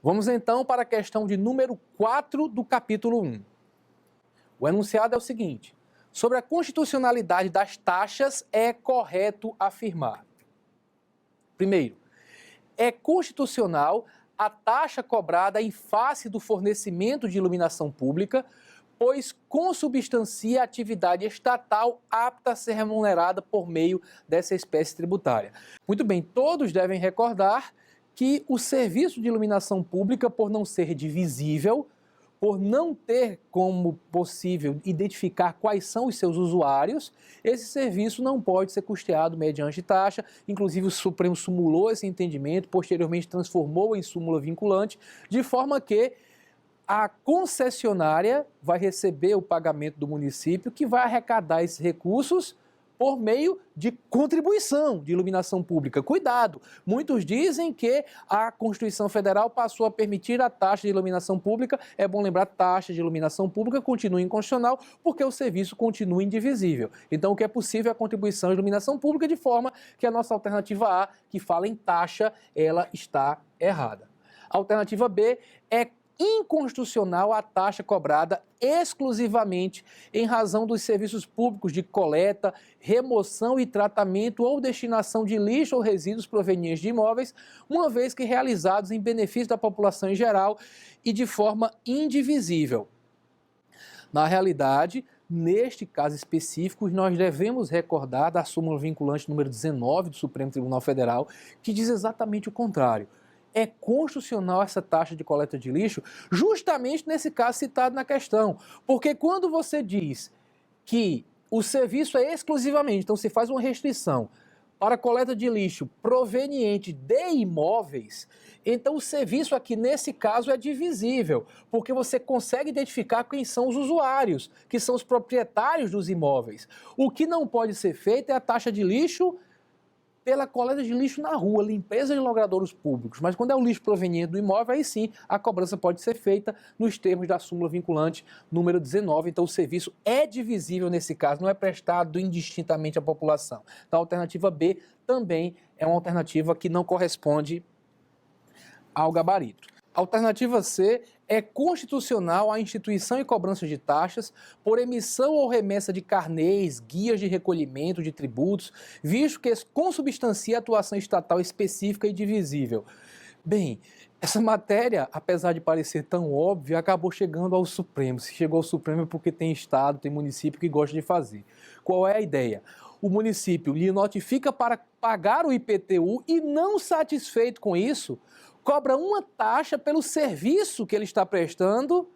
Vamos então para a questão de número 4 do capítulo 1. O enunciado é o seguinte: sobre a constitucionalidade das taxas é correto afirmar. Primeiro, é constitucional a taxa cobrada em face do fornecimento de iluminação pública, pois consubstancia a atividade estatal apta a ser remunerada por meio dessa espécie tributária. Muito bem, todos devem recordar que o serviço de iluminação pública, por não ser divisível, por não ter como possível identificar quais são os seus usuários, esse serviço não pode ser custeado mediante taxa. Inclusive, o Supremo sumulou esse entendimento, posteriormente transformou em súmula vinculante, de forma que a concessionária vai receber o pagamento do município, que vai arrecadar esses recursos por meio de contribuição de iluminação pública. Cuidado, muitos dizem que a Constituição Federal passou a permitir a taxa de iluminação pública. É bom lembrar, taxa de iluminação pública continua inconstitucional porque o serviço continua indivisível. Então, o que é possível é a contribuição de iluminação pública, de forma que a nossa alternativa A, que fala em taxa, ela está errada. A alternativa B é inconstitucional a taxa cobrada exclusivamente em razão dos serviços públicos de coleta, remoção e tratamento ou destinação de lixo ou resíduos provenientes de imóveis, uma vez que realizados em benefício da população em geral e de forma indivisível. Na realidade, neste caso específico, nós devemos recordar da súmula vinculante número 19 do Supremo Tribunal Federal, que diz exatamente o contrário. É constitucional essa taxa de coleta de lixo justamente nesse caso citado na questão. Porque quando você diz que o serviço é exclusivamente, então se faz uma restrição para a coleta de lixo proveniente de imóveis, então o serviço aqui nesse caso é divisível, porque você consegue identificar quem são os usuários, que são os proprietários dos imóveis. O que não pode ser feito é a taxa de lixo pela coleta de lixo na rua, limpeza de logradouros públicos. Mas quando é o lixo proveniente do imóvel, aí sim a cobrança pode ser feita nos termos da súmula vinculante número 19. Então o serviço é divisível nesse caso, não é prestado indistintamente à população. Então a alternativa B também é uma alternativa que não corresponde ao gabarito. A alternativa C é constitucional a instituição e cobrança de taxas por emissão ou remessa de carnês, guias de recolhimento de tributos, visto que consubstancia a atuação estatal específica e divisível. Bem, essa matéria, apesar de parecer tão óbvia, acabou chegando ao Supremo. Se chegou ao Supremo é porque tem estado, tem município que gosta de fazer. Qual é a ideia? O município lhe notifica para pagar o IPTU e, não satisfeito com isso, cobra uma taxa pelo serviço que ele está prestando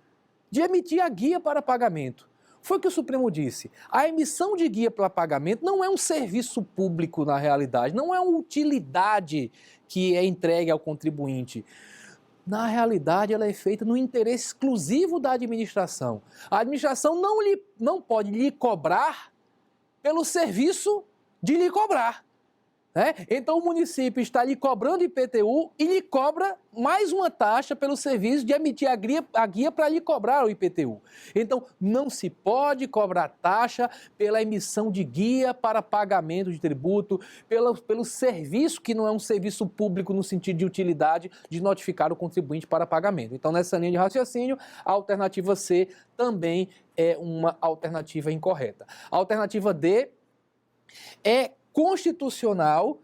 de emitir a guia para pagamento. Foi o que o Supremo disse. A emissão de guia para pagamento não é um serviço público na realidade, não é uma utilidade que é entregue ao contribuinte. Na realidade, ela é feita no interesse exclusivo da administração. A administração não pode lhe cobrar pelo serviço de lhe cobrar. Então o município está lhe cobrando IPTU e lhe cobra mais uma taxa pelo serviço de emitir a guia para lhe cobrar o IPTU. Então não se pode cobrar taxa pela emissão de guia para pagamento de tributo, pelo serviço que não é um serviço público no sentido de utilidade de notificar o contribuinte para pagamento. Então nessa linha de raciocínio, a alternativa C também é uma alternativa incorreta. A alternativa D é constitucional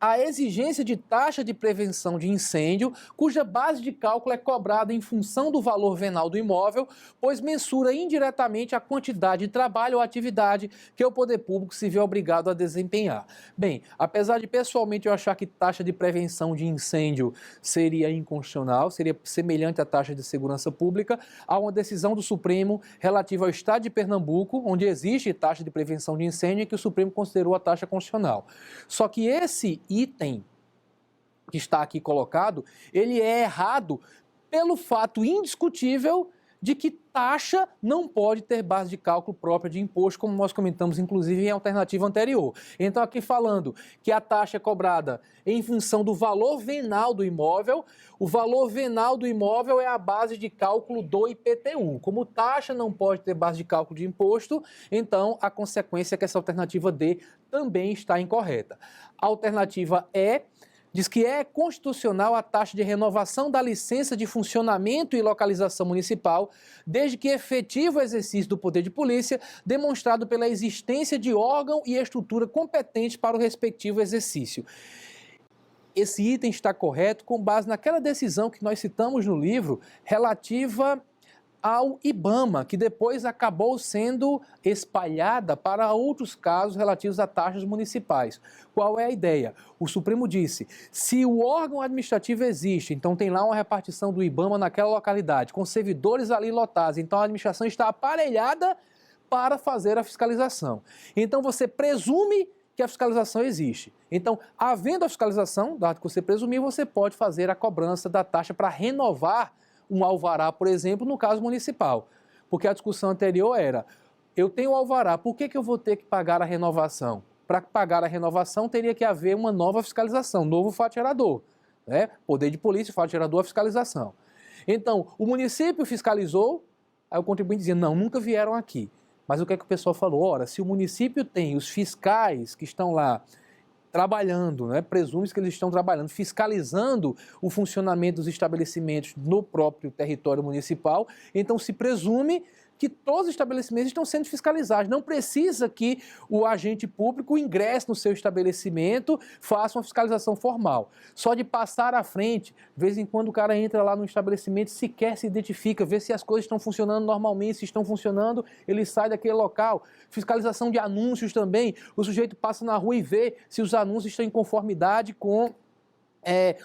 a exigência de taxa de prevenção de incêndio, cuja base de cálculo é cobrada em função do valor venal do imóvel, pois mensura indiretamente a quantidade de trabalho ou atividade que o poder público se vê obrigado a desempenhar. Bem, apesar de pessoalmente eu achar que taxa de prevenção de incêndio seria inconstitucional, seria semelhante à taxa de segurança pública, há uma decisão do Supremo relativa ao Estado de Pernambuco, onde existe taxa de prevenção de incêndio e que o Supremo considerou a taxa constitucional. Só que esse item que está aqui colocado, ele é errado pelo fato indiscutível de que taxa não pode ter base de cálculo própria de imposto, como nós comentamos, inclusive, em alternativa anterior. Então, aqui falando que a taxa é cobrada em função do valor venal do imóvel, o valor venal do imóvel é a base de cálculo do IPTU. Como taxa não pode ter base de cálculo de imposto, então a consequência é que essa alternativa D também está incorreta. A alternativa E Diz que é constitucional a taxa de renovação da licença de funcionamento e localização municipal, desde que efetivo o exercício do poder de polícia, demonstrado pela existência de órgão e estrutura competentes para o respectivo exercício. Esse item está correto com base naquela decisão que nós citamos no livro, relativa ao IBAMA, que depois acabou sendo espalhada para outros casos relativos a taxas municipais. Qual é a ideia? O Supremo disse, se o órgão administrativo existe, então tem lá uma repartição do IBAMA naquela localidade, com servidores ali lotados, então a administração está aparelhada para fazer a fiscalização. Então você presume que a fiscalização existe. Então, havendo a fiscalização, dado que você presumir, você pode fazer a cobrança da taxa para renovar um alvará, por exemplo, no caso municipal. Porque a discussão anterior era, eu tenho o alvará, por que eu vou ter que pagar a renovação? Para pagar a renovação, teria que haver uma nova fiscalização, novo fato gerador, né? Poder de polícia, fato gerador, a fiscalização. Então, o município fiscalizou, aí o contribuinte dizia, não, nunca vieram aqui. Mas o que é que o pessoal falou? Ora, se o município tem os fiscais que estão lá trabalhando, né? Presume-se que eles estão trabalhando, fiscalizando o funcionamento dos estabelecimentos no próprio território municipal, então se presume que todos os estabelecimentos estão sendo fiscalizados. Não precisa que o agente público ingresse no seu estabelecimento, faça uma fiscalização formal. Só de passar à frente, de vez em quando o cara entra lá no estabelecimento, sequer se identifica, vê se as coisas estão funcionando normalmente, se estão funcionando, ele sai daquele local. Fiscalização de anúncios também, o sujeito passa na rua e vê se os anúncios estão em conformidade com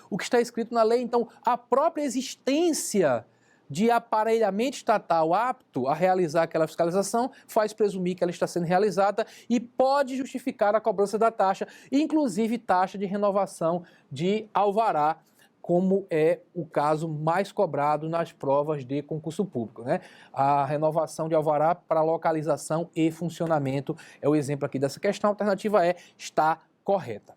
o que está escrito na lei. Então, a própria existência de aparelhamento estatal apto a realizar aquela fiscalização faz presumir que ela está sendo realizada e pode justificar a cobrança da taxa, inclusive taxa de renovação de alvará, como é o caso mais cobrado nas provas de concurso público, né? A renovação de alvará para localização e funcionamento é o exemplo aqui dessa questão. A alternativa está correta.